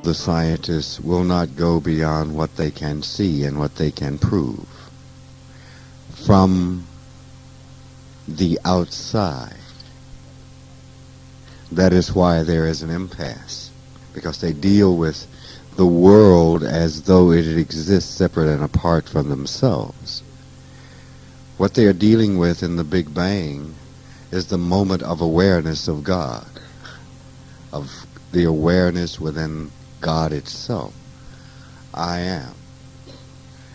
the scientists will not go beyond what they can see and what they can prove. From the outside, that is why there is an impasse, because they deal with the world as though it exists separate and apart from themselves. What they are dealing with in the Big Bang is the moment of awareness of God, of the awareness within God itself. I am.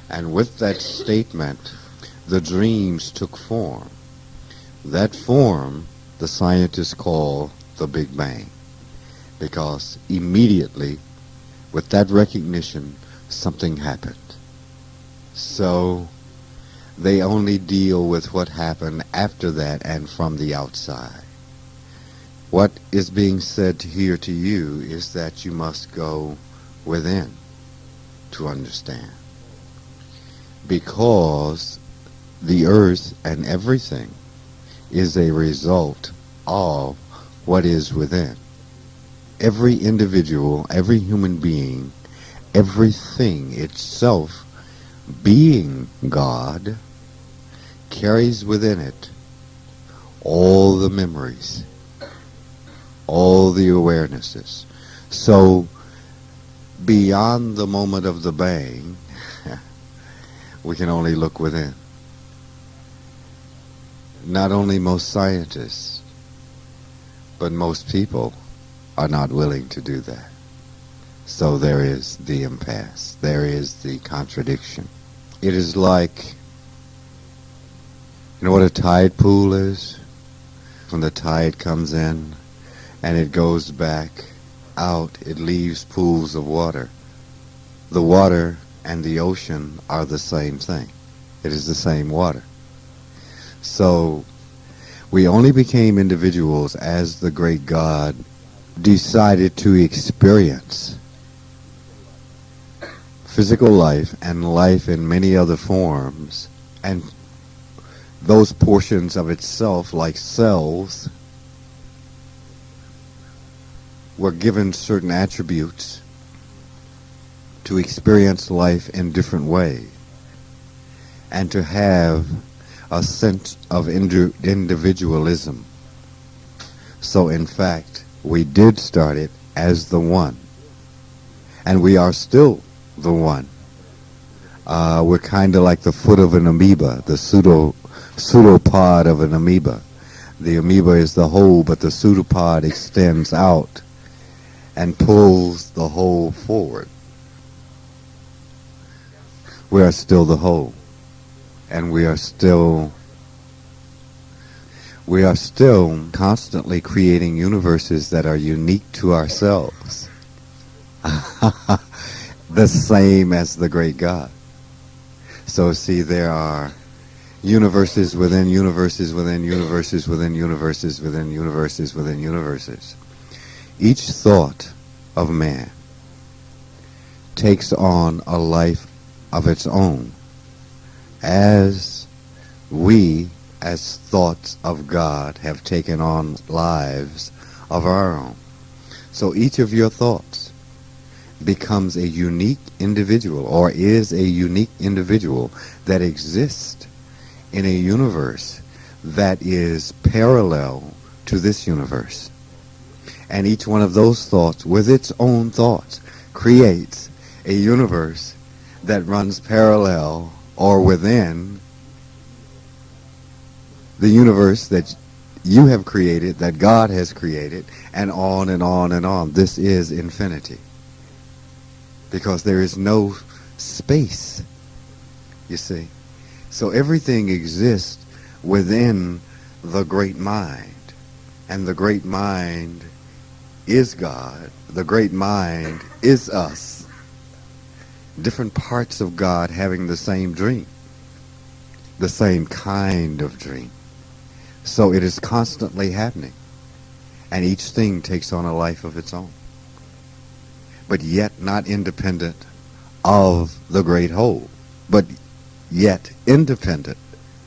And with that statement, the dreams took form. That form, the scientists call the Big Bang, because immediately, with that recognition, something happened. So they only deal with what happened after that and from the outside. What is being said here to you is that you must go within to understand. Because the earth and everything is a result of what is within. Every individual, every human being, everything itself being God, carries within it all the memories, all the awarenesses. So beyond the moment of the bang, we can only look within. Not only most scientists, but most people are not willing to do that. So there is the impasse. There is the contradiction. It is like, you know what a tide pool is? When the tide comes in and it goes back out, it leaves pools of water. The water and the ocean are the same thing. It is the same water. So we only became individuals as the great God decided to experience physical life and life in many other forms, and those portions of itself, like cells, were given certain attributes to experience life in different ways and to have a sense of individualism. So in fact, we did start it as the one, and we are still the one. We're kind of like the foot of an amoeba, the pseudopod of an amoeba. The amoeba is the whole, but the pseudopod extends out and pulls the whole forward. We are still the whole, and we are still constantly creating universes that are unique to ourselves. The same as the great God. So see, there are universes within universes within universes within universes within universes within universes. Each thought of man takes on a life of its own, as we, as thoughts of God, have taken on lives of our own. So each of your thoughts becomes a unique individual, or is a unique individual that exists in a universe that is parallel to this universe. And each one of those thoughts, with its own thoughts, creates a universe that runs parallel or within the universe that you have created, that God has created, and on and on and on. This is infinity. Because there is no space, you see. So everything exists within the great mind. And the great mind is God. The great mind is us. Different parts of God having the same dream. The same kind of dream. So it is constantly happening. And each thing takes on a life of its own. But yet not independent of the great whole, but yet independent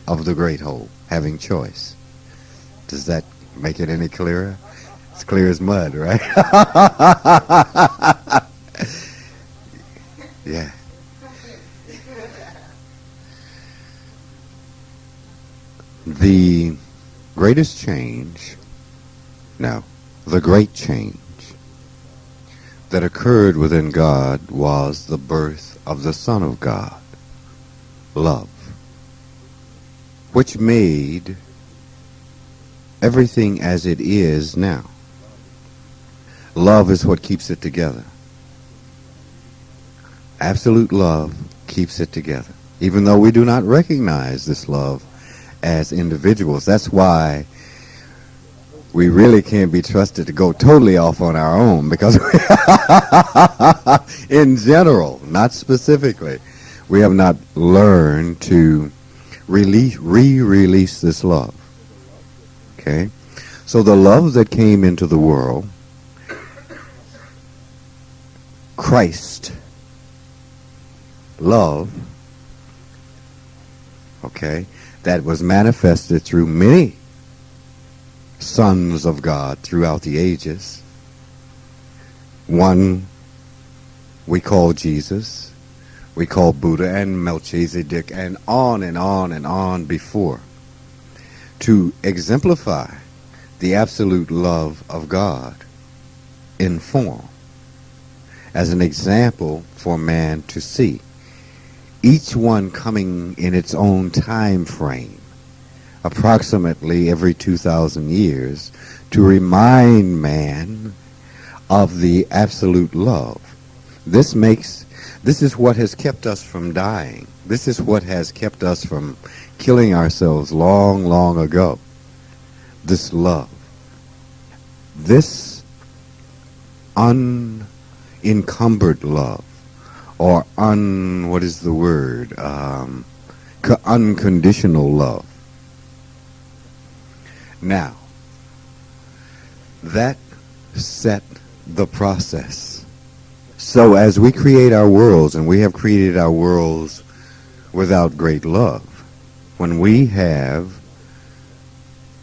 of the great whole, having choice. Does that make it any clearer? It's clear as mud, right? Yeah. The greatest change, no, the great change that occurred within God was the birth of the Son of God, love, which made everything as it is now. Love is what keeps it together. Absolute love keeps it together. Even though we do not recognize this love as individuals. That's why we really can't be trusted to go totally off on our own, because in general, not specifically, we have not learned to re-release this love. Okay? So the love that came into the world, Christ, love, okay, that was manifested through many sons of God throughout the ages. One we call Jesus, we call Buddha and Melchizedek, and on and on and on before, to exemplify the absolute love of God in form, as an example for man to see. Each one coming in its own time frame, approximately every 2,000 years, to remind man of the absolute love. This is what has kept us from dying. This is what has kept us from killing ourselves long, long ago. This love. This unencumbered love, or what is the word? Unconditional love. Now, that set the process. So as we create our worlds, and we have created our worlds without great love, when we have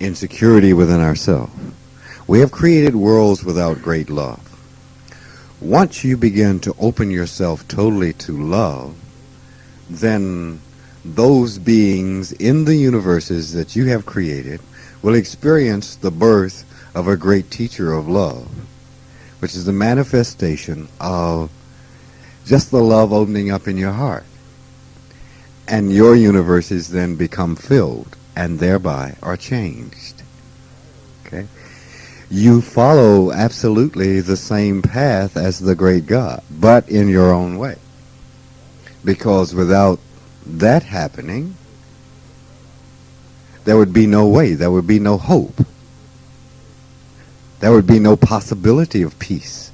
insecurity within ourselves, we have created worlds without great love. Once you begin to open yourself totally to love, then those beings in the universes that you have created will experience the birth of a great teacher of love, which is the manifestation of just the love opening up in your heart. And your universes then become filled and thereby are changed. Okay? You follow absolutely the same path as the great God, but in your own way. Because without that happening, there would be no way, there would be no hope. There would be no possibility of peace.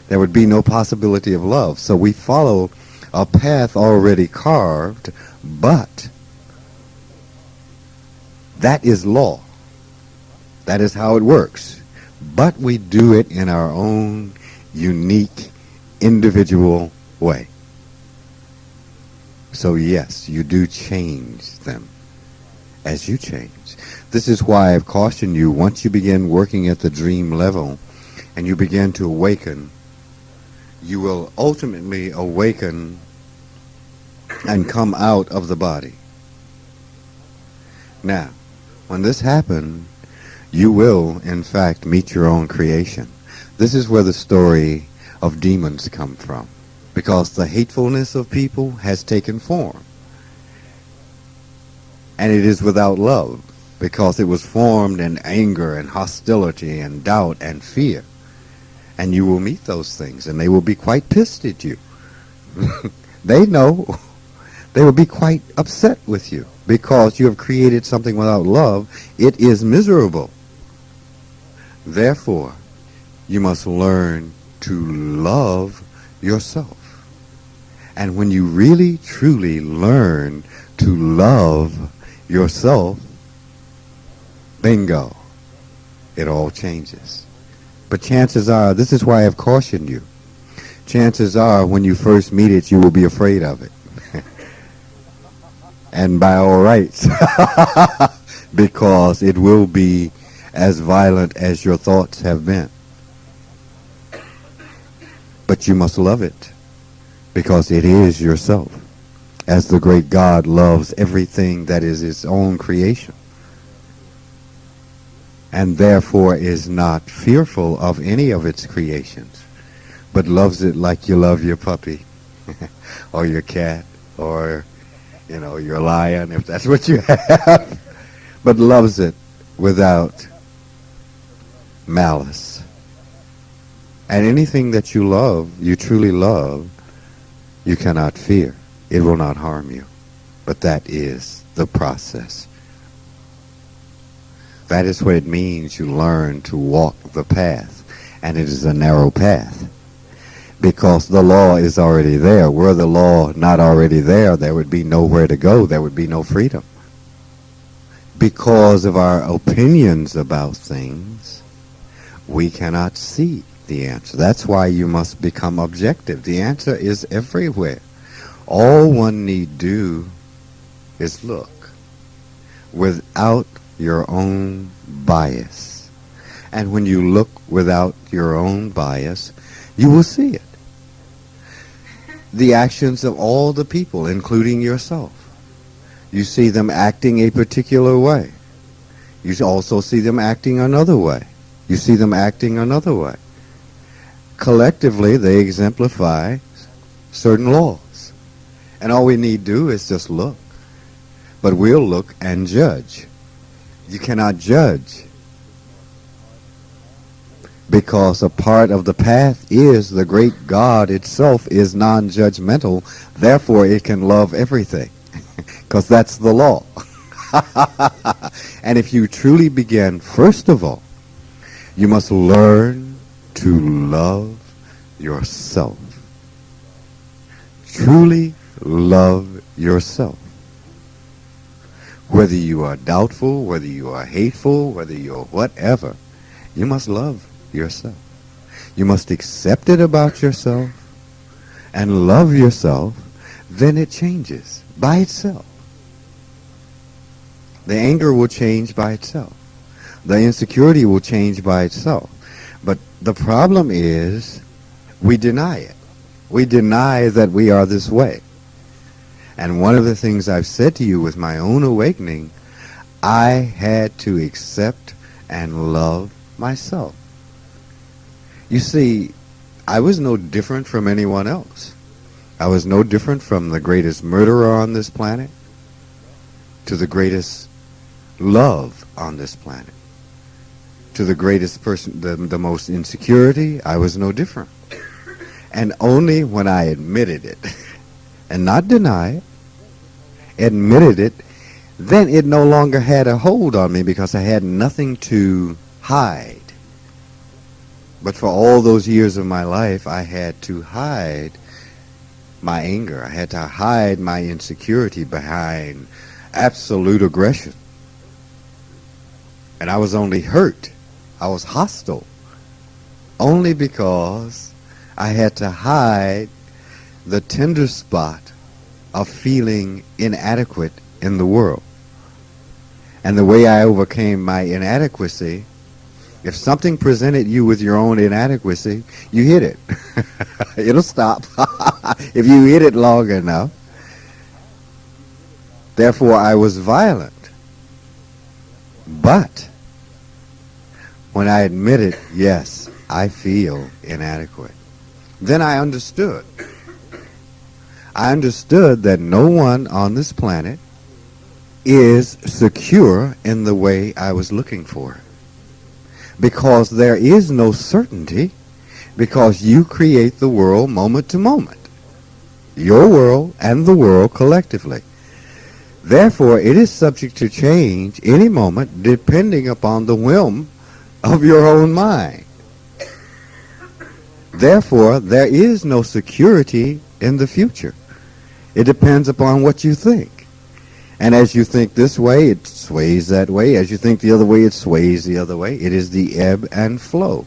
There would be no possibility of love. So we follow a path already carved, but that is law. That is how it works. But we do it in our own unique, individual way. So yes, you do change them as you change. This is why I've cautioned you, once you begin working at the dream level and you begin to awaken, you will ultimately awaken and come out of the body. Now, when this happens, you will, in fact, meet your own creation. This is where the story of demons come from, because the hatefulness of people has taken form. And it is without love, because it was formed in anger and hostility and doubt and fear. And you will meet those things, and they will be quite pissed at you. They know. They will be quite upset with you, because you have created something without love. It is miserable. Therefore, you must learn to love yourself. And when you really, truly learn to love yourself, bingo, it all changes. But chances are, this is why I've cautioned you, chances are when you first meet it, you will be afraid of it. And by all rights, because it will be as violent as your thoughts have been. But you must love it, because it is yourself, as the great God loves everything that is its own creation, and therefore is not fearful of any of its creations, but loves it like you love your puppy or your cat or, your lion, if that's what you have, but loves it without malice. And anything that you love, you truly love, you cannot fear. It will not harm you. But that is the process. That is what it means you learn to walk the path. And it is a narrow path. Because the law is already there. Were the law not already there, there would be nowhere to go. There would be no freedom. Because of our opinions about things, we cannot see the answer. That's why you must become objective. The answer is everywhere. All one need do is look without your own bias. And when you look without your own bias, you will see it. The actions of all the people, including yourself. You see them acting a particular way. You also see them acting another way. You see them acting another way. Collectively, they exemplify certain laws. And all we need do is just look. But we'll look and judge. You cannot judge, because a part of the path is the great God itself is non-judgmental, therefore it can love everything, because that's the law. And if you truly begin, first of all, you must learn to love yourself. Truly love yourself. Whether you are doubtful, whether you are hateful, whether you're whatever, you must love yourself. You must accept it about yourself and love yourself. Then it changes by itself. The anger will change by itself. The insecurity will change by itself. But the problem is we deny it. We deny that we are this way. And one of the things I've said to you with my own awakening, I had to accept and love myself. You see, I was no different from anyone else. I was no different from the greatest murderer on this planet to the greatest love on this planet. To the greatest person, the most insecurity, I was no different. And only when I admitted it, and not deny it, admitted it, then it no longer had a hold on me because I had nothing to hide. But for all those years of my life, I had to hide my anger. I had to hide my insecurity behind absolute aggression. And I was only hurt. I was hostile. Only because I had to hide the tender spot of feeling inadequate in the world. And the way I overcame my inadequacy, if something presented you with your own inadequacy, you hit it. It'll stop if you hit it long enough. Therefore, I was violent. But when I admitted, yes, I feel inadequate, then I understood. I understood that no one on this planet is secure in the way I was looking for it. Because there is no certainty, because you create the world moment to moment. Your world and the world collectively. Therefore, it is subject to change any moment depending upon the whim of your own mind. Therefore, there is no security in the future. It depends upon what you think. And as you think this way, it sways that way. As you think the other way, it sways the other way. It is the ebb and flow.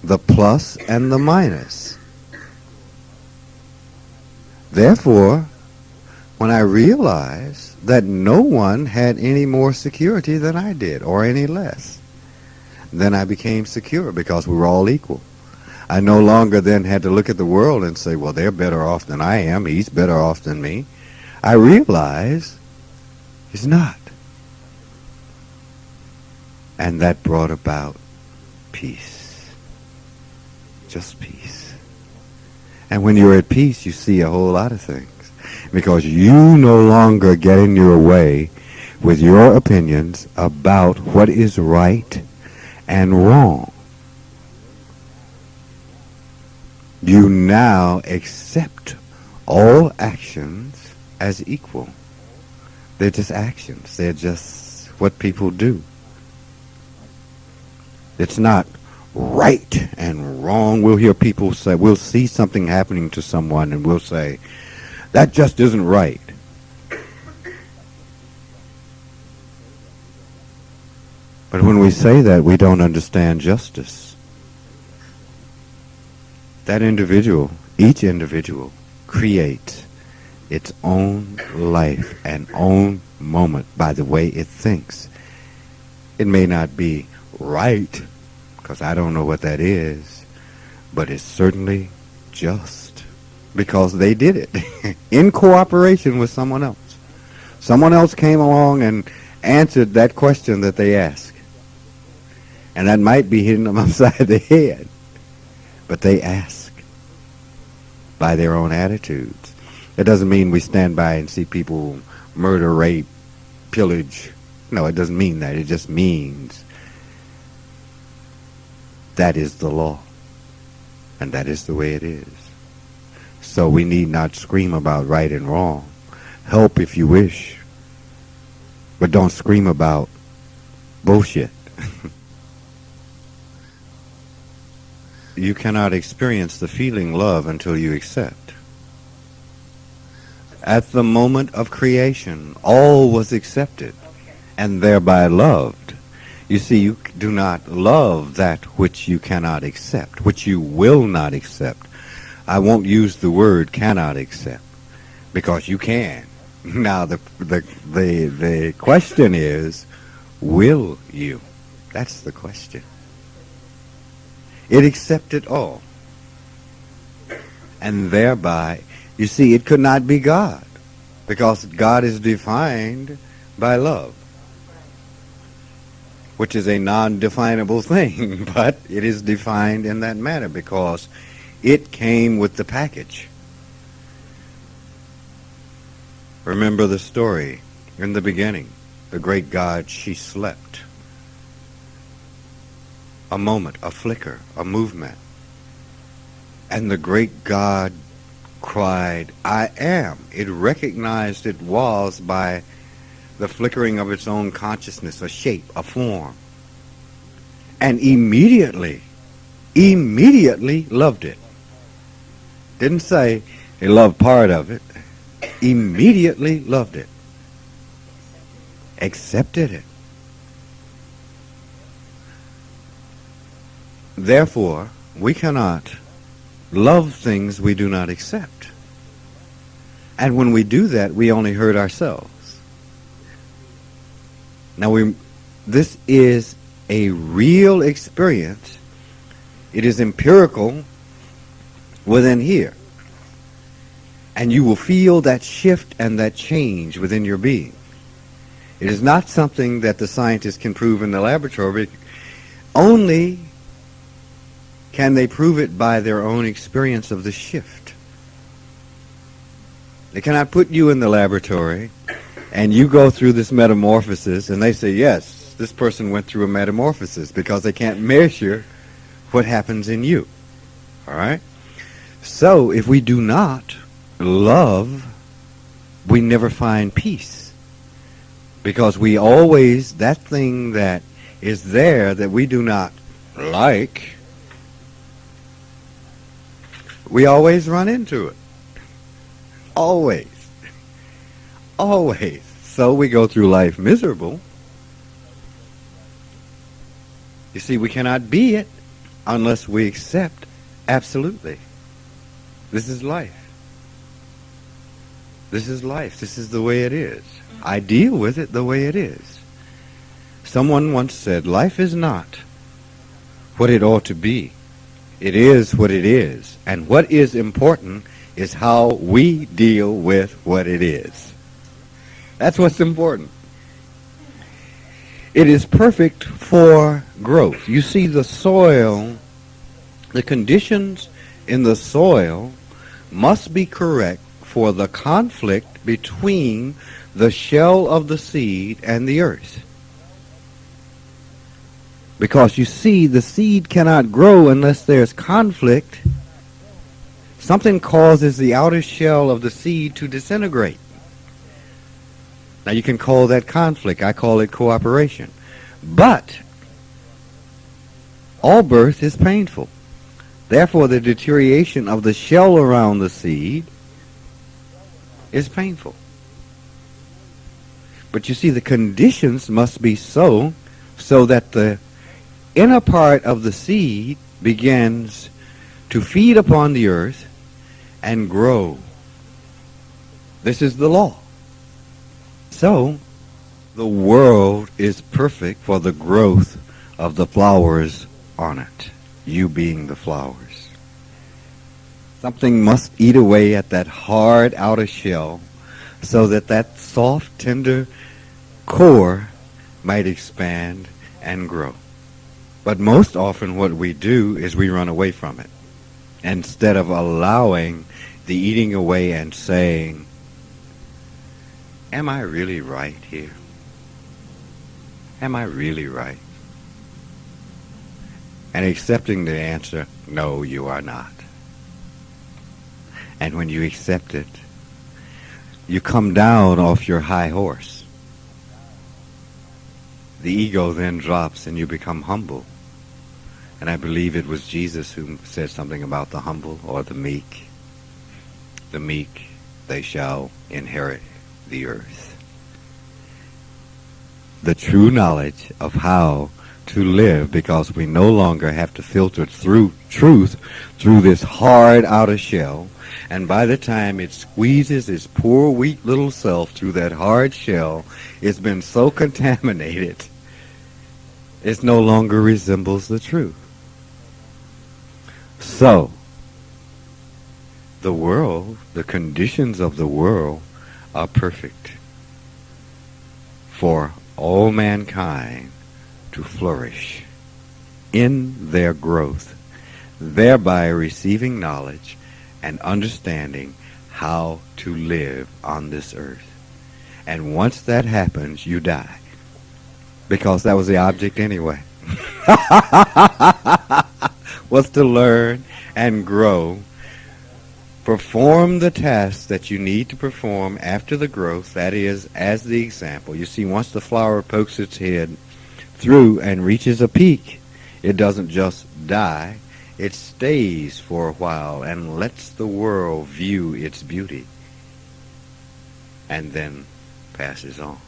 The plus and the minus. Therefore, when I realized that no one had any more security than I did, or any less, then I became secure because we were all equal. I no longer then had to look at the world and say, well, they're better off than I am. He's better off than me. I realize he's not. And that brought about peace. Just peace. And when you're at peace, you see a whole lot of things. Because you no longer get in your way with your opinions about what is right and wrong. You now accept all actions as equal. They're just actions. They're just what people do. It's not right and wrong. We'll hear people say, we'll see something happening to someone and we'll say, that just isn't right. But when we say that, we don't understand justice. That individual, each individual, creates its own life and own moment by the way it thinks. It may not be right, because I don't know what that is, but it's certainly just, because they did it in cooperation with someone else. Someone else came along and answered that question that they asked. And that might be hitting them upside the head. But they ask by their own attitudes. It doesn't mean we stand by and see people murder, rape, pillage. No, it doesn't mean that. It just means that is the law. And that is the way it is. So we need not scream about right and wrong. Help if you wish. But don't scream about bullshit. You cannot experience the feeling love until you accept. At the moment of creation, all was accepted and thereby loved. You see, you do not love that which you cannot accept, which you will not accept. I won't use the word cannot accept, because you can. Now the question is, will you? That's the question. It accepted all. And thereby, you see, it could not be God, because God is defined by love, which is a non-definable thing, but it is defined in that manner because it came with the package. Remember the story. In the beginning, the great God, she slept. A moment, a flicker, a movement. And the great God cried, I am. It recognized it was by the flickering of its own consciousness, a shape, a form. And immediately loved it. Didn't say he loved part of it. Immediately loved it. Accepted it. Therefore, we cannot love things we do not accept. And when we do that, we only hurt ourselves. Now, this is a real experience. It is empirical within here. And you will feel that shift and that change within your being. It is not something that the scientists can prove in the laboratory. Only can they prove it by their own experience of the shift. They cannot put you in the laboratory and you go through this metamorphosis and they say, yes, this person went through a metamorphosis, because they can't measure what happens in you. All right? So if we do not love, we never find peace. Because we always, that thing that is there that we do not like, we always run into it. Always. Always. So we go through life miserable. You see, we cannot be it unless we accept absolutely. This is life. This is life. This is the way it is. I deal with it the way it is. Someone once said, life is not what it ought to be. It is what it is. And what is important is how we deal with what it is. That's what's important. It is perfect for growth. You see, the soil, the conditions in the soil must be correct for the conflict between the shell of the seed and the earth. Because you see, the seed cannot grow unless there's conflict. Something causes the outer shell of the seed to disintegrate. Now you can call that conflict. I call it cooperation. But all birth is painful. Therefore, the deterioration of the shell around the seed is painful. But you see, the conditions must be so that the inner part of the seed begins to feed upon the earth and grow. This is the law. So, the world is perfect for the growth of the flowers on it, you being the flowers. Something must eat away at that hard outer shell so that that soft, tender core might expand and grow. But most often what we do is we run away from it instead of allowing the eating away and saying, am I really right here? Am I really right? And accepting the answer, no, you are not. And when you accept it, you come down off your high horse. The ego then drops and you become humble. And I believe it was Jesus who said something about the humble or the meek. The meek, they shall inherit the earth. The true knowledge of how to live, because we no longer have to filter through truth through this hard outer shell, and by the time it squeezes its poor weak little self through that hard shell, it's been so contaminated it no longer resembles the truth. So the world, the conditions of the world are perfect for all mankind to flourish in their growth, thereby receiving knowledge and understanding how to live on this earth. And once that happens, you die. Because that was the object anyway. Was to learn and grow. Perform the tasks that you need to perform after the growth, that is, as the example. You see, once the flower pokes its head through and reaches a peak, it doesn't just die, it stays for a while and lets the world view its beauty and then passes on.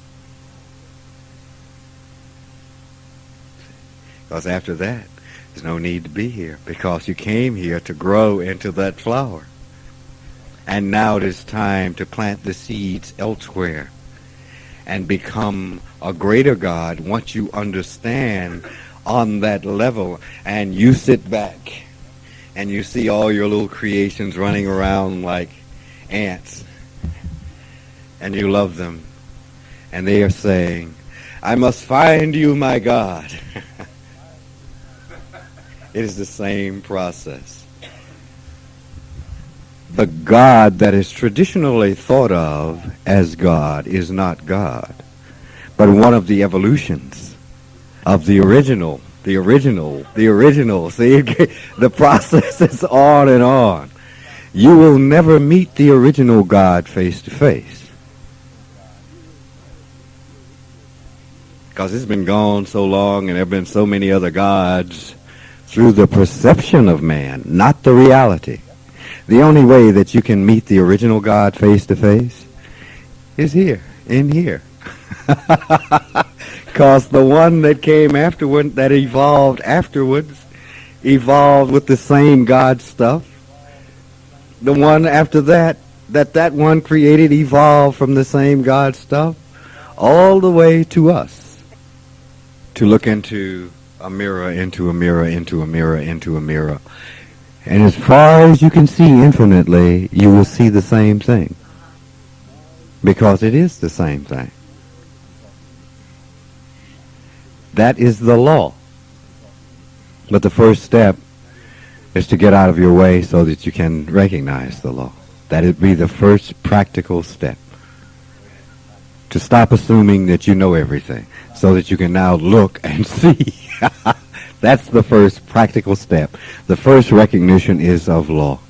Because after that, there's no need to be here, because you came here to grow into that flower. And now it is time to plant the seeds elsewhere and become a greater God once you understand on that level. And you sit back and you see all your little creations running around like ants. And you love them. And they are saying, I must find you, my God. It is the same process. The God that is traditionally thought of as God is not God, but one of the evolutions of the original. See, the process is on and on. You will never meet the original God face to face, because it's been gone so long and there have been so many other gods through the perception of man, not the reality. The only way that you can meet the original God face to face is here, in here. Because the one that came afterward, that evolved afterwards, evolved with the same God stuff. The one after that one created, evolved from the same God stuff, all the way to us. To look into a mirror, into a mirror, into a mirror, into a mirror. And as far as you can see infinitely, you will see the same thing. Because it is the same thing. That is the law. But the first step is to get out of your way so that you can recognize the law. That would be the first practical step. To stop assuming that you know everything so that you can now look and see. That's the first practical step. The first recognition is of law.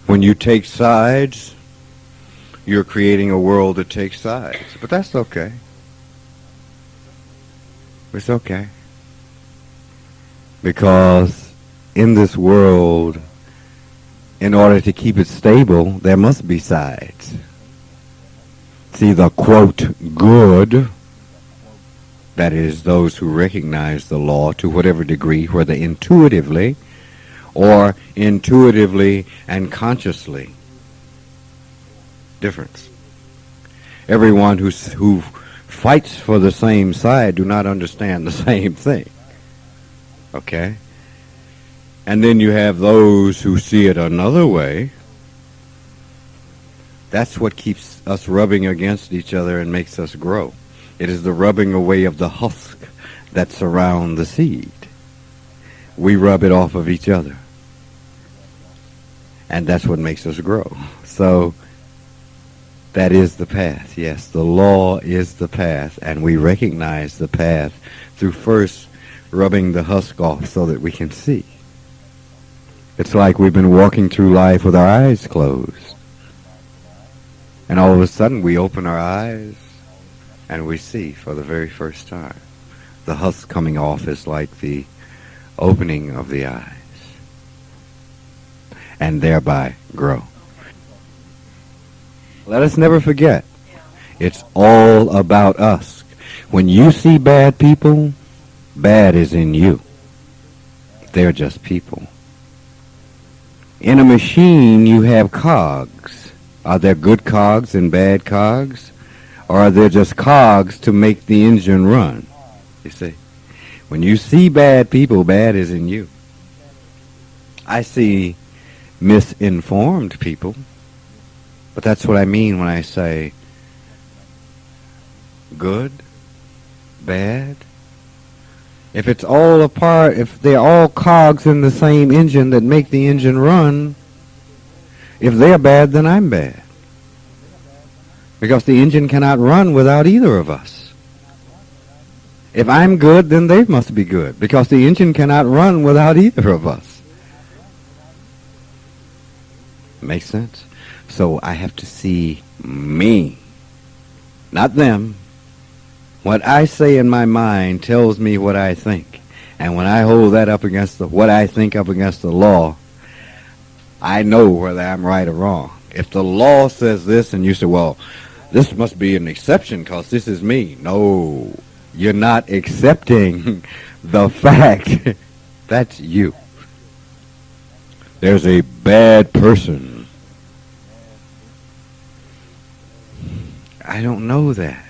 When you take sides, you're creating a world that takes sides. But that's okay. It's okay. Because in this world, in order to keep it stable, there must be sides. See, the quote, good, that is those who recognize the law to whatever degree, whether intuitively or intuitively and consciously. Difference. Everyone who fights for the same side do not understand the same thing. Okay? And then you have those who see it another way. That's what keeps us rubbing against each other and makes us grow. It is the rubbing away of the husk that surround the seed. We rub it off of each other. And that's what makes us grow. So that is the path. Yes, the law is the path, and we recognize the path through first rubbing the husk off so that we can see. It's like we've been walking through life with our eyes closed. And all of a sudden we open our eyes and we see for the very first time. The husk coming off is like the opening of the eyes. And thereby grow. Let us never forget, it's all about us. When you see bad people, bad is in you. They're just people. In a machine, you have cogs. Are there good cogs and bad cogs? Or are there just cogs to make the engine run? You see? When you see bad people, bad is in you. I see misinformed people. But that's what I mean when I say good, bad. If it's all apart, if they're all cogs in the same engine that make the engine run, if they're bad, then I'm bad. Because the engine cannot run without either of us. If I'm good, then they must be good. Because the engine cannot run without either of us. Makes sense? So I have to see me, not them. What I say in my mind tells me what I think. And when I hold that up against what I think up against the law, I know whether I'm right or wrong. If the law says this and you say, well, this must be an exception because this is me. No, you're not accepting the fact that's you. There's a bad person. I don't know that.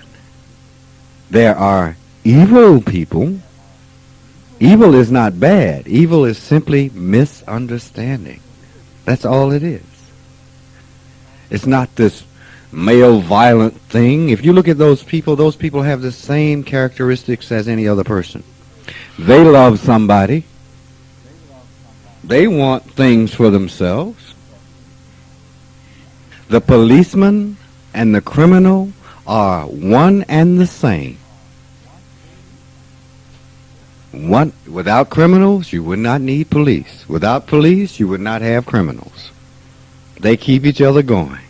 There are evil people. Evil is not bad. Evil is simply misunderstanding. That's all it is. It's not this male violent thing. If you look at those people have the same characteristics as any other person. They love somebody. They want things for themselves. The policeman and the criminal are one and the same. Without criminals, you would not need police. Without police, you would not have criminals. They keep each other going.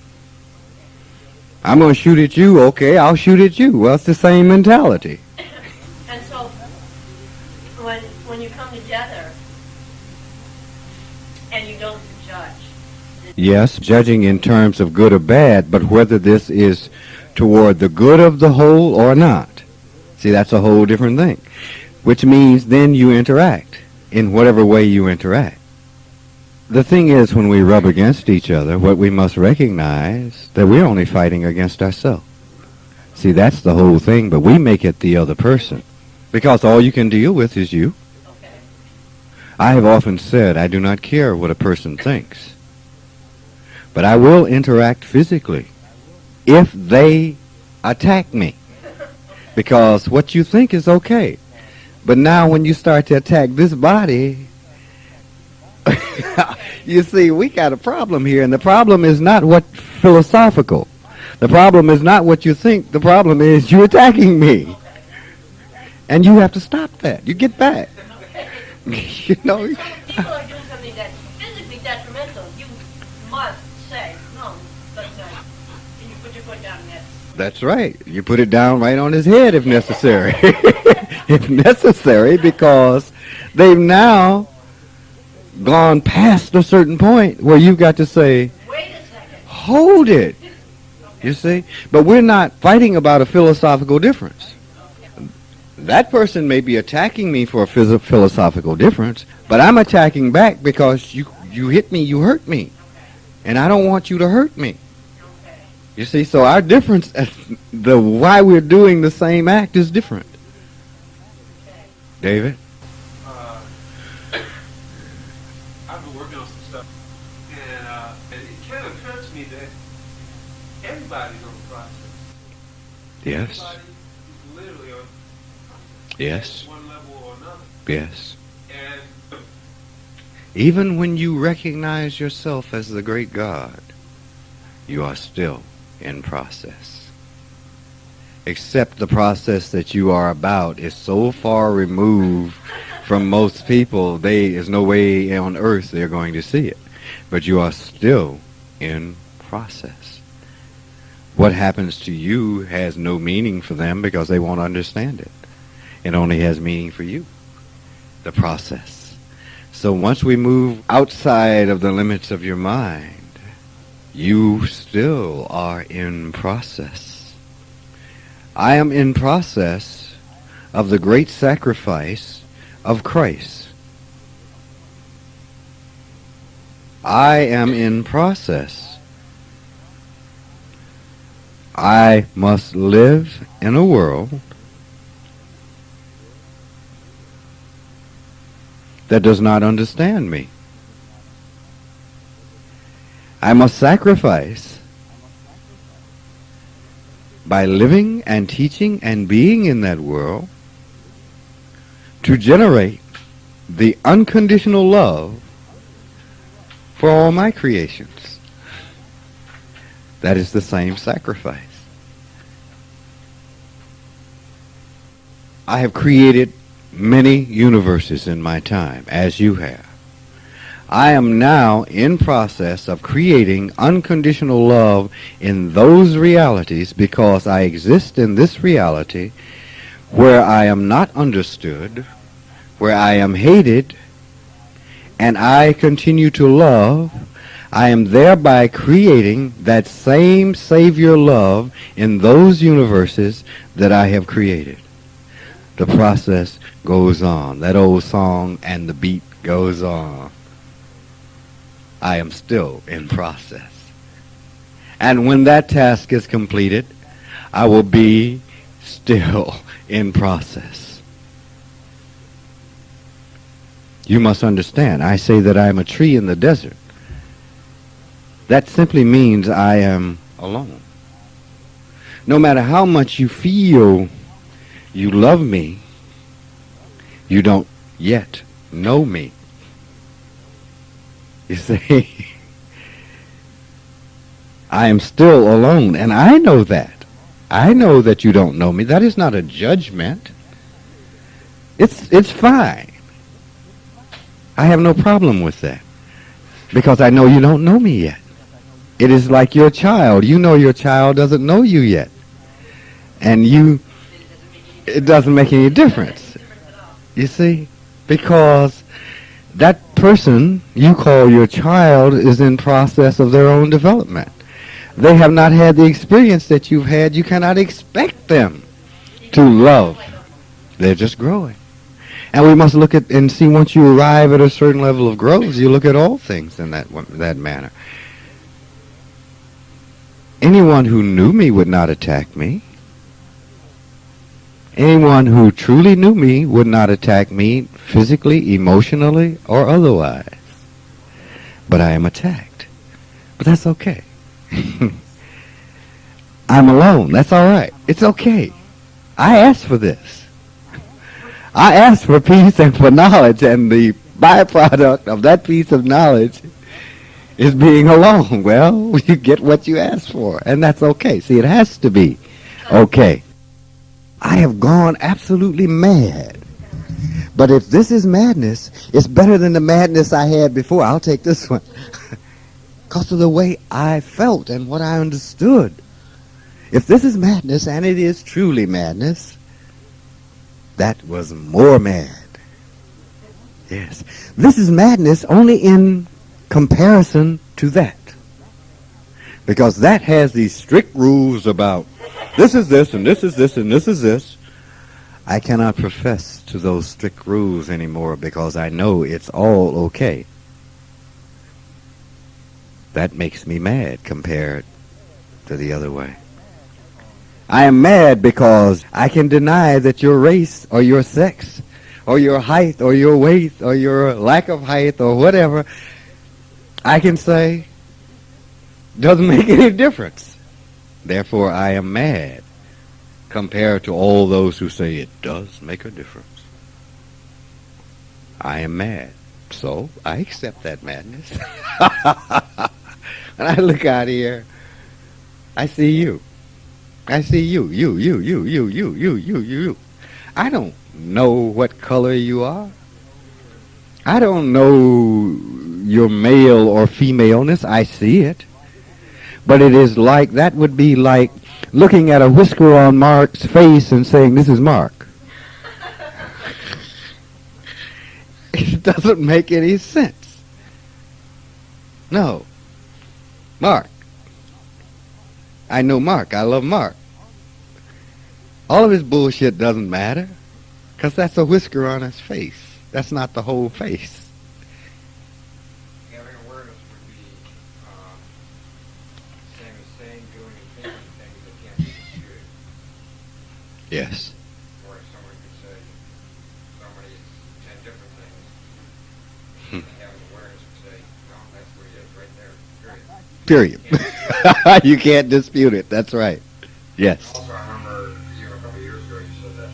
I'm going to shoot at you. Okay, I'll shoot at you. Well, it's the same mentality. And so, when you come together and you don't judge. Yes, judging in terms of good or bad, but whether this is toward the good of the whole or not. See, that's a whole different thing. Which means then you interact in whatever way you interact. The thing is, when we rub against each other, what we must recognize that we're only fighting against ourselves. See, that's the whole thing, but we make it the other person. Because all you can deal with is you. Okay. I have often said I do not care what a person thinks, but I will interact physically if they attack me, because what you think is okay. But now when you start to attack this body, you see, we got a problem here, and the problem is not what philosophical. The problem is not what you think. The problem is you attacking me. And you have to stop that. You get back. You know? So if people are doing something that's physically detrimental, you must say, no, that's not. And you put your foot down and That's right. You put it down right on his head if necessary. If necessary, because they've now gone past a certain point where you've got to say, wait a second. hold it. You see? But we're not fighting about a philosophical difference. That person may be attacking me for a philosophical difference, but I'm attacking back because you hit me, you hurt me. And I don't want you to hurt me. You see, so our difference, the why we're doing the same act is different. David? I've been working on some stuff, and it kind of occurred to me that everybody's on the process. Yes. Everybody is literally on Yes. one level or another. Yes. And Even when you recognize yourself as the great God, you are still in process. Except the process that you are about is so far removed from most people, there's no way on earth they're going to see it. But you are still in process. What happens to you has no meaning for them because they won't understand it. It only has meaning for you, the process. So once we move outside of the limits of your mind, you still are in process. I am in process of the great sacrifice of Christ. I am in process. I must live in a world that does not understand me. I must sacrifice by living and teaching and being in that world to generate the unconditional love for all my creations. That is the same sacrifice. I have created many universes in my time, as you have. I am now in process of creating unconditional love in those realities because I exist in this reality where I am not understood, where I am hated, and I continue to love. I am thereby creating that same Savior love in those universes that I have created. The process goes on. That old song, and the beat goes on. I am still in process. And when that task is completed, I will be still in process. You must understand, I say that I am a tree in the desert. That simply means I am alone. No matter how much you feel you love me, you don't yet know me. You see, I am still alone, and I know that. I know that you don't know me. That is not a judgment. It's fine. I have no problem with that, because I know you don't know me yet. It is like your child. You know your child doesn't know you yet. And it doesn't make any difference. You see? Because that person you call your child is in process of their own development. They have not had the experience that you've had. You cannot expect them to love. They're just growing. And we must look at and see, once you arrive at a certain level of growth, you look at all things in that manner. Anyone who knew me would not attack me. Anyone who truly knew me would not attack me physically, emotionally, or otherwise. But I am attacked. But that's okay. I'm alone. That's all right. It's okay. I asked for this. I asked for peace and for knowledge, and the byproduct of that piece of knowledge is being alone. Well, you get what you asked for, and that's okay. See, it has to be okay. I have gone absolutely mad. But if this is madness, it's better than the madness I had before. I'll take this one. Because of the way I felt and what I understood. If this is madness, and it is truly madness, that was more mad. Yes. This is madness only in comparison to that. Because that has these strict rules about this is this, and this is this, and this is this. I cannot profess to those strict rules anymore because I know it's all okay. That makes me mad compared to the other way. I am mad because I can deny that your race or your sex or your height or your weight or your lack of height or whatever, I can say doesn't make any difference. Therefore, I am mad compared to all those who say it does make a difference. I am mad. So I accept that madness. When I look out here, I see you. I see you. I don't know what color you are. I don't know your male or femaleness. I see it. But it is like, that would be like looking at a whisker on Mark's face and saying, this is Mark. It doesn't make any sense. No. Mark. I know Mark. I love Mark. All of his bullshit doesn't matter because that's a whisker on his face. That's not the whole face. Having awareness would be same as saying, doing, and thinking things that can't be disputed. Yes. Or someone could say somebody is 10 different things. And having awareness would say, no, that's what it is right there, period. Period. You can't dispute it. That's right. Yes. Also, I remember you a couple of years ago, you said that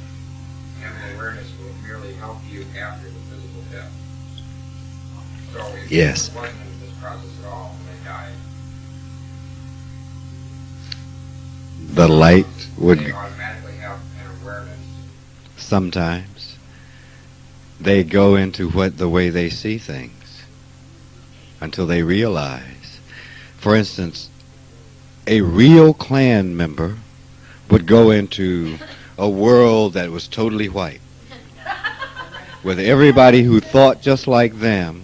having awareness will merely help you after the physical death. So if Yes. it wasn't in this process at all and they died, The light would they automatically have an awareness. sometimes. They go into the way they see things until they realize. For instance, a real Klan member would go into a world that was totally white, with everybody who thought just like them,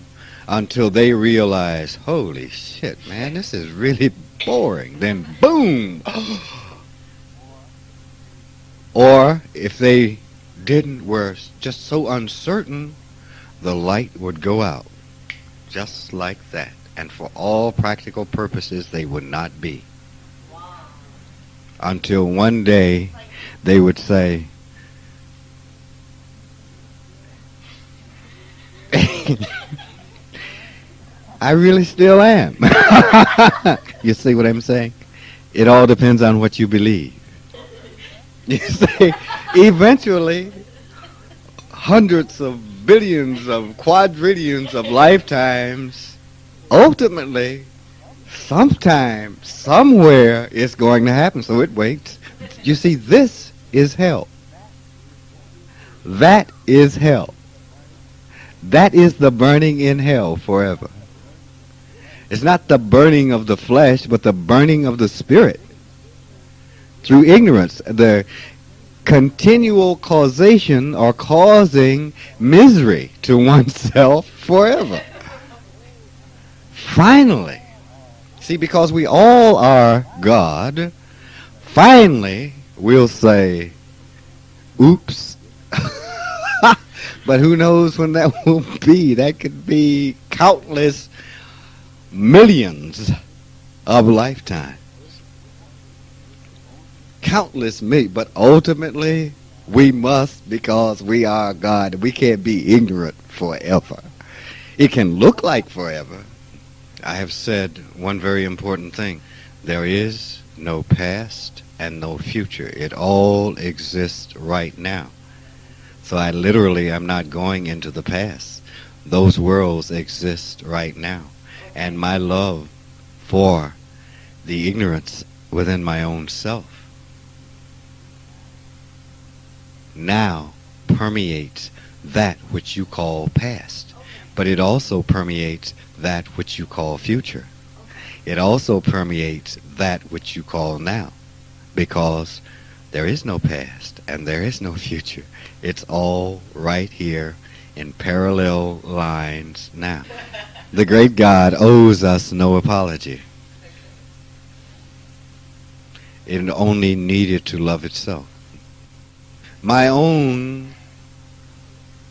until they realize, holy shit, man, this is really boring. Then boom! Or if they were just so uncertain, the light would go out. Just like that. And for all practical purposes, they would not be. Until one day, they would say, I really still am. You see what I'm saying? It all depends on what you believe. You see, eventually, hundreds of billions of quadrillions of lifetimes, ultimately, sometime, somewhere, it's going to happen. So it waits. You see, this is hell. That is hell. That is the burning in hell forever. It's not the burning of the flesh, but the burning of the spirit. Through ignorance, the continual causation or causing misery to oneself forever. Finally, see, because we all are God, finally we'll say, oops. But who knows when that will be? That could be countless millions of lifetimes. Countless millions. But ultimately, We must, because we are God. We can't be ignorant forever. It can look like forever. I have said one very important thing. There is no past and no future. It all exists right now. So I literally am not going into the past. Those worlds exist right now. And my love for the ignorance within my own self now permeates that which you call past. But it also permeates that which you call future. It also permeates that which you call now. Because there is no past and there is no future. It's all right here in parallel lines now. The great God owes us no apology. It only needed to love itself. My own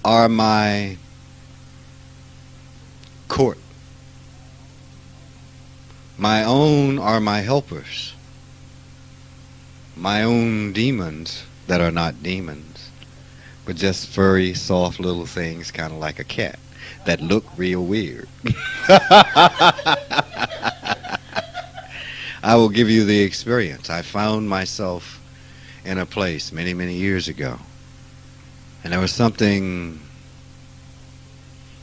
are my court. My own are my helpers. My own demons that are not demons, but just furry, soft little things, kind of like a cat, that look real weird. I will give you the experience. I found myself in a place many, many years ago, and there was something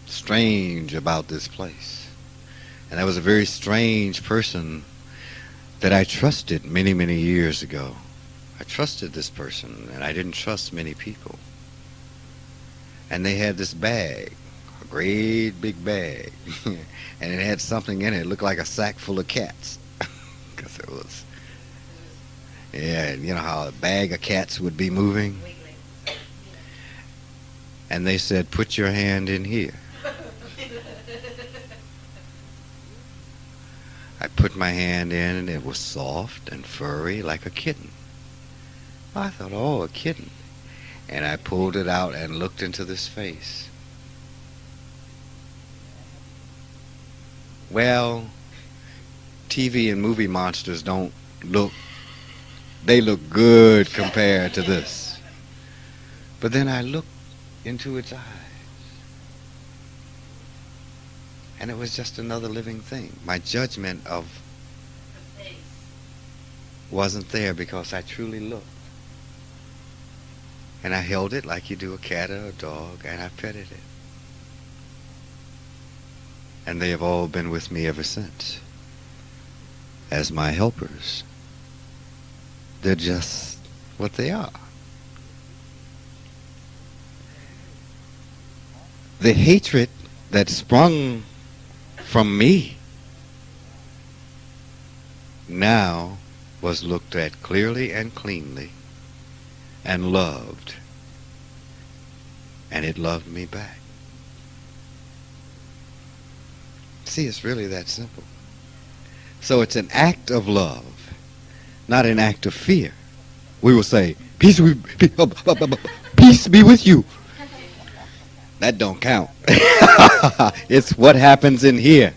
strange about this place. And there was a very strange person that I trusted many, many years ago. I trusted this person, and I didn't trust many people. And they had this bag, a great big bag, and it had something in it. It looked like a sack full of cats. Because it was, yeah, you know how a bag of cats would be moving? And they said, put your hand in here. I put my hand in, and it was soft and furry like a kitten. I thought, oh, a kitten. And I pulled it out and looked into this face. Well, TV and movie monsters don't look, they look good compared to this. But then I looked into its eyes. And it was just another living thing. My judgment of wasn't there because I truly looked. And I held it like you do a cat or a dog, and I petted it. And they have all been with me ever since as my helpers. They're just what they are. The hatred that sprung from me now was looked at clearly and cleanly and loved, and it loved me back. See, it's really that simple. So it's an act of love, not an act of fear. We will say, peace be with you. That don't count. It's what happens in here.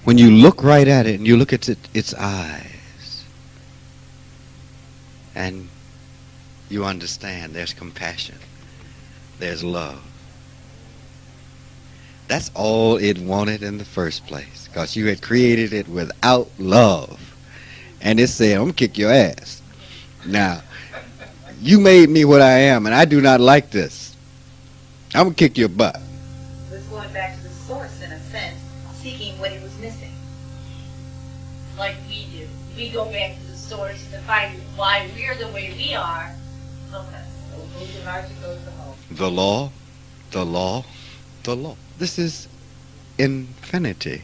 When you look right at it and you look at its eyes, and you understand there's compassion, there's love. That's all it wanted in the first place, because you had created it without love. And it said, I'm going to kick your ass. Now, you made me what I am, and I do not like this. I'm going to kick your butt. It's going back to the source, in a sense, seeking what it was missing. Like we do. We go back to the source to find why we're the way we are. Okay. So move the heart to go to the home. The law, the law, the law. This is infinity.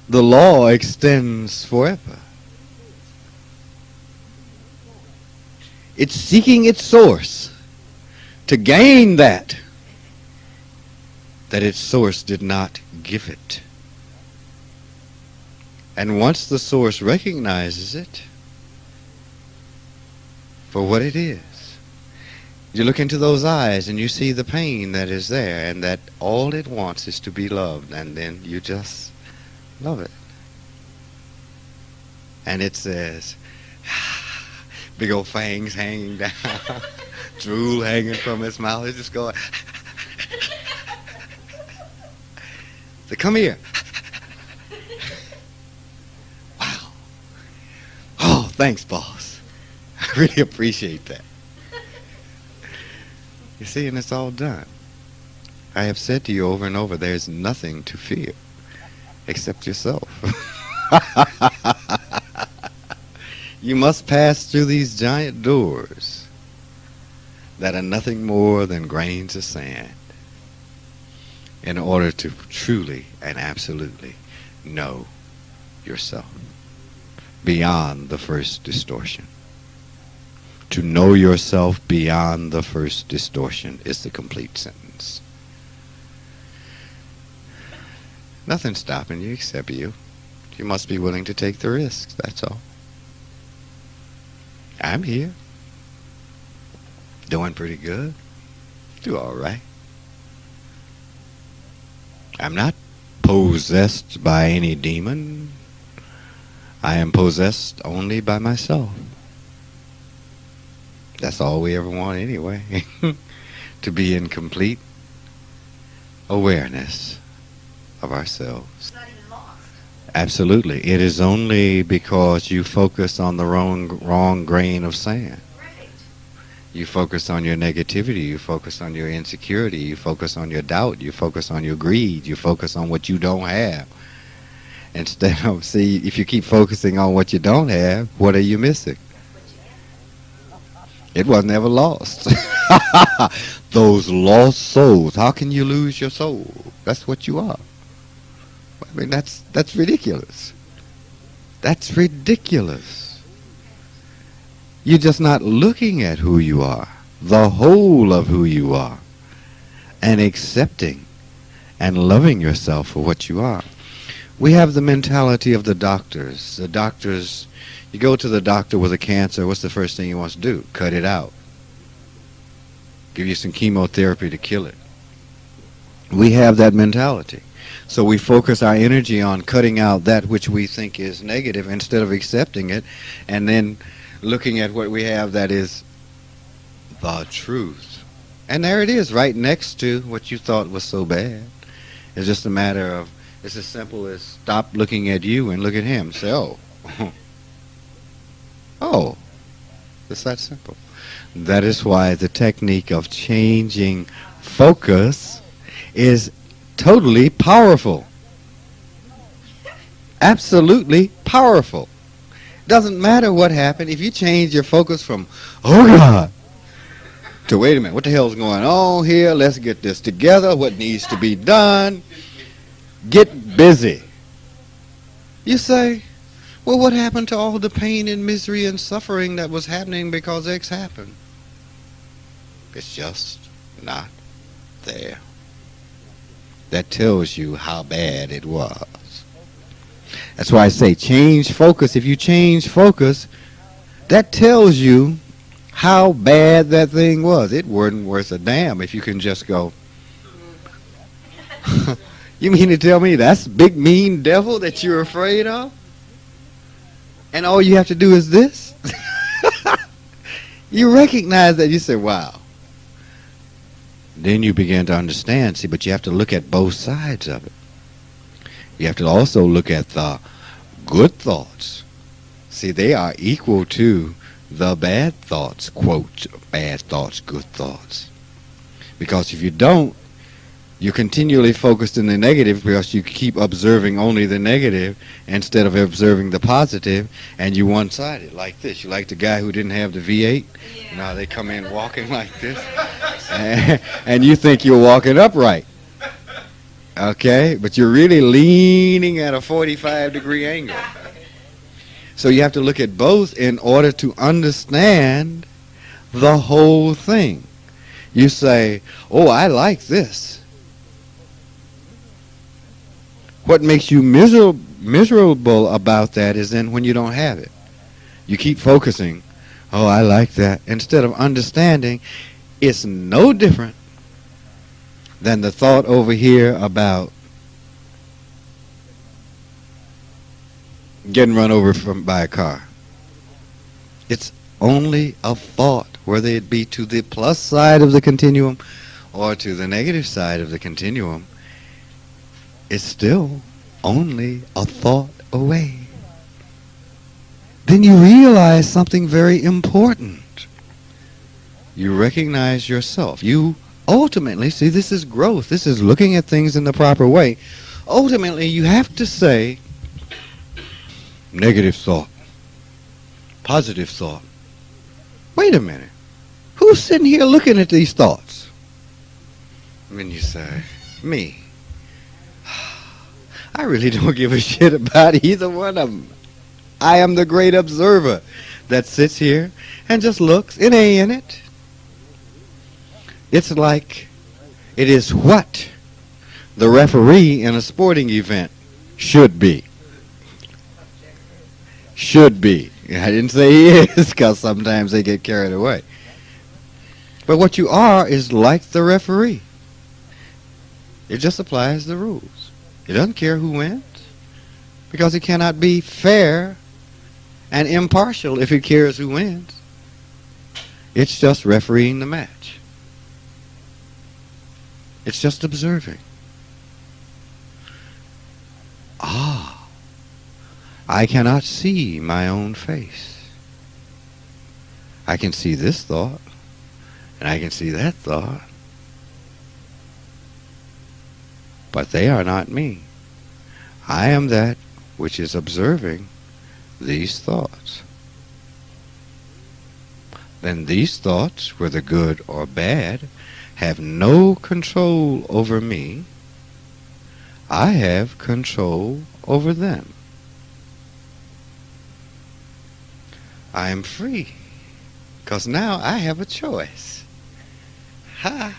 The law extends forever. It's seeking its source to gain that its source did not give it. And once the source recognizes it for what it is, you look into those eyes and you see the pain that is there, and that all it wants is to be loved, and then you just love it. And it says, Big old fangs hanging down, drool hanging from his mouth. He's just going, so come here. Wow. Oh, thanks, boss. I really appreciate that. You see, and it's all done. I have said to you over and over, there's nothing to fear except yourself. You must pass through these giant doors that are nothing more than grains of sand in order to truly and absolutely know yourself beyond the first distortion. To know yourself beyond the first distortion is the complete sentence. Nothing's stopping you except you. You must be willing to take the risks, that's all. I'm here. Doing pretty good. Do all right. I'm not possessed by any demon. I am possessed only by myself. That's all we ever want anyway. To be in complete awareness of ourselves. It's not even lost. Absolutely. It is only because you focus on the wrong grain of sand. Right. You focus on your negativity, you focus on your insecurity, you focus on your doubt, you focus on your greed, you focus on what you don't have. Instead of, see, if you keep focusing on what you don't have, what are you missing? It wasn't ever lost. Those lost souls. How can you lose your soul? That's what you are. I mean, that's ridiculous. That's ridiculous. You're just not looking at who you are, the whole of who you are, and accepting and loving yourself for what you are. We have the mentality of the doctors. The doctors, you go to the doctor with a cancer, what's the first thing he wants to do? Cut it out. Give you some chemotherapy to kill it. We have that mentality. So we focus our energy on cutting out that which we think is negative instead of accepting it and then looking at what we have that is the truth. And there it is, right next to what you thought was so bad. It's just a matter of, it's as simple as stop looking at you and look at him. Say, oh, oh, it's that simple. That is why the technique of changing focus is totally powerful. Absolutely powerful. Doesn't matter what happened. If you change your focus from, oh God, to wait a minute, what the hell's going on here? Let's get this together. What needs to be done? Get busy. You say, well, what happened to all the pain and misery and suffering that was happening because X happened? It's just not there. That tells you how bad it was. That's why I say change focus. If you change focus, that tells you how bad that thing was. It wasn't worth a damn if you can just go, you mean to tell me that's big mean devil that you're afraid of? And all you have to do is this? You recognize that. You say, wow. Then you begin to understand. See, but you have to look at both sides of it. You have to also look at the good thoughts. See, they are equal to the bad thoughts. Quote, bad thoughts, good thoughts. Because if you don't, you're continually focused in the negative because you keep observing only the negative instead of observing the positive, and you're one-sided like this. You like the guy who didn't have the V8? Yeah. Now they come in walking like this, and you think you're walking upright. Okay? But you're really leaning at a 45-degree angle. So you have to look at both in order to understand the whole thing. You say, oh, I like this. What makes you miserable about that is then when you don't have it. You keep focusing, oh, I like that, instead of understanding it's no different than the thought over here about getting run over by a car. It's only a thought, whether it be to the plus side of the continuum or to the negative side of the continuum. It's still only a thought away. Then you realize something very important. You recognize yourself. You ultimately, see, this is growth. This is looking at things in the proper way. Ultimately, you have to say, negative thought, positive thought. Wait a minute. Who's sitting here looking at these thoughts? When you say, me. I really don't give a shit about either one of them. I am the great observer that sits here and just looks. It ain't in it. It's like it is what the referee in a sporting event should be. Should be. I didn't say he is, because sometimes they get carried away. But what you are is like the referee. It just applies the rules. It doesn't care who wins, because it cannot be fair and impartial if it cares who wins. It's just refereeing the match. It's just observing. I cannot see my own face. I can see this thought, and I can see that thought, but they are not me. I am that which is observing these thoughts. Then these thoughts, whether good or bad, have no control over me. I have control over them. I am free, because now I have a choice. I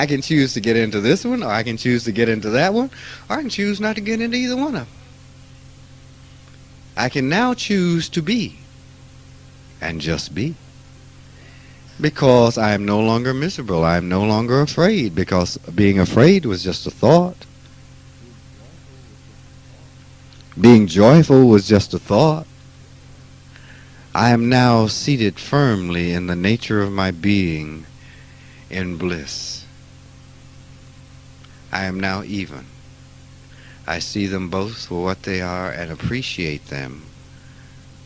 can choose to get into this one, or I can choose to get into that one, or I can choose not to get into either one of them. I can now choose to be, and just be. Because I am no longer miserable. I am no longer afraid, because being afraid was just a thought. Being joyful was just a thought. I am now seated firmly in the nature of my being in bliss. I am now even. I see them both for what they are and appreciate them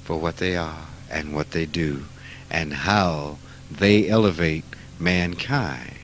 for what they are and what they do and how they elevate mankind.